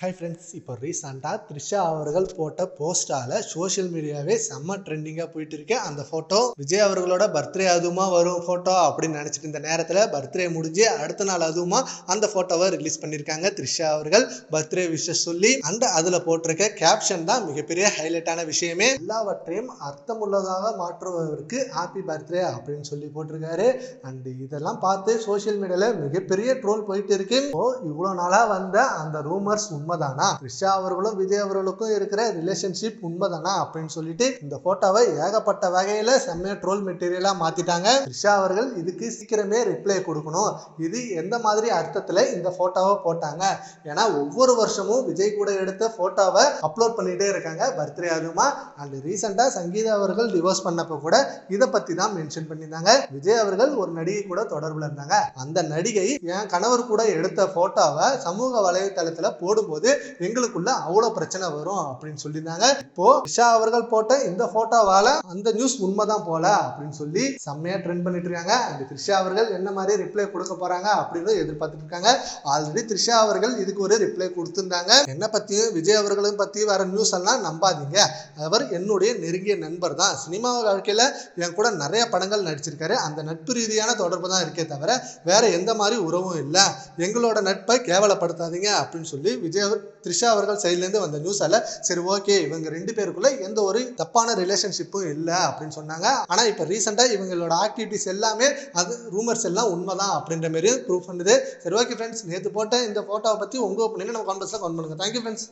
Hi friends, இப்போ ரீசெண்டாக த்ரிஷா அவர்கள் போட்ட போஸ்டால சோஷியல் மீடியாவே செம்ம ட்ரெண்டிங்காக போயிட்டு இருக்கு. அந்த ஃபோட்டோ விஜய் அவர்களோட பர்த்டே அதுவுமா வரும் ஃபோட்டோ அப்படின்னு நினச்சிட்டு இந்த நேரத்தில் பர்த்டே முடிஞ்சு அடுத்த நாள் அதுவுமா அந்த ஃபோட்டோவை ரிலீஸ் பண்ணியிருக்காங்க த்ரிஷா அவர்கள் பர்த்டே விஷஸ் சொல்லி. அண்ட் அதில் போட்டிருக்க கேப்ஷன் தான் மிகப்பெரிய ஹைலைட்டான விஷயமே. எல்லாவற்றையும் அர்த்தமுள்ளதாக மாற்றுவதற்கு ஹாப்பி பர்த்டே அப்படின்னு சொல்லி போட்டிருக்காரு. அண்ட் இதெல்லாம் பார்த்து சோஷியல் மீடியாவில் மிகப்பெரிய ட்ரோல் போயிட்டு இருக்கு. இவ்வளோ நாளாக வந்த அந்த ரூமர்ஸ் உண்மைதானா, த்ரிஷா அவர்களும் விஜய் அவர்களுக்கும் இருக்கிற ரிலேஷன்ஷிப் உண்மைதானா அப்படின்னு சொல்லிட்டு இந்த போட்டோவை ஏகப்பட்ட வகையில செம்மையா ட்ரோல் மெட்டீரியலா மாத்திட்டாங்க. த்ரிஷா அவர்கள் இதுக்கு சீக்கிரமே ரிப்ளை கொடுக்கணும். இது எந்த மாதிரி அர்த்தத்துல இந்த போட்டோவை போட்டாங்க? ஏன்னா ஒவ்வொரு வருஷமும் விஜய் கூட எடுத்த போட்டோவை அப்லோட் பண்ணிட்டே இருக்காங்க பர்த்டே அதுமா. அண்ட் ரீசெண்டா சங்கீதா அவர்கள் டிவோர்ஸ் பண்ணப்ப கூட இதை பத்தி தான் மென்ஷன் பண்ணியிருந்தாங்க. விஜய் அவர்கள் ஒரு நடிகை கூட தொடர்புல இருந்தாங்க. அந்த நடிகை என் கணவர் கூட எடுத்த போட்டோவை சமூக வலைதளத்துல போடும்போது எங்களுக்குள்ள அவ்வளவு பிரச்சனை வரும் அப்படின்னு சொல்லியிருந்தாங்க. இப்போ த்ரிஷா அவர்கள் போட்ட இந்த போட்டோவால அந்த நியூஸ் உண்மைதான் போல அப்படின்னு சொல்லி செம்மையா ட்ரெண்ட் பண்ணிட்டு இருக்காங்க. அந்த த்ரிஷா அவர்கள் என்ன மாதிரி ரிப்ளை கொடுக்க போறாங்க அப்படின்னு எதிர்பார்த்துட்டு இருக்காங்க. ஆல்ரெடி த்ரிஷா அவர்கள் இதுக்கு ஒரு ரிப்ளை கொடுத்திருந்தாங்க. என்ன பத்தியும் விஜய் அவர்களும் பத்தி வர நியூஸ் எல்லாம் நம்பாதீங்க, அவர் என்னுடைய நெருங்கிய நண்பர் தான், சினிமா வாழ்க்கையில என் கூட நிறைய படங்கள் நடிச்சிருக்காரு, அந்த நட்பு ரீதியான தொடர்பு தான் இருக்கே தவிர வேற எந்த மாதிரி உறவும் இல்லை, எங்களோட நட்பை கேவலப்படுத்தாதீங்க அப்படின்னு சொல்லி விஜய் த்ரிஷா அவர்கள் சைட்லேருந்து வந்த நியூஸால சரி ஓகே இவங்க ரெண்டு பேருக்குள்ள எந்த ஒரு தப்பான ரிலேஷன்ஷிப்பும் இல்லை அப்படின்னு சொன்னாங்க. ஆனா இப்போ ரீசெண்டா இவங்களோட ஆக்டிவிட்டிஸ் எல்லாமே அது ரூமர்ஸ் எல்லாம் உண்மைதான் அப்படின்ற மாதிரி ப்ரூவ் பண்ணுது. சரி ஓகே ஃப்ரெண்ட்ஸ், நேற்று போட்ட இந்த போட்டோவை பத்தி உங்க ஒப்பீனியன் நம்ம கான்வர்ஸ்ல கமெண்ட் பண்ணுங்க. Thank you friends.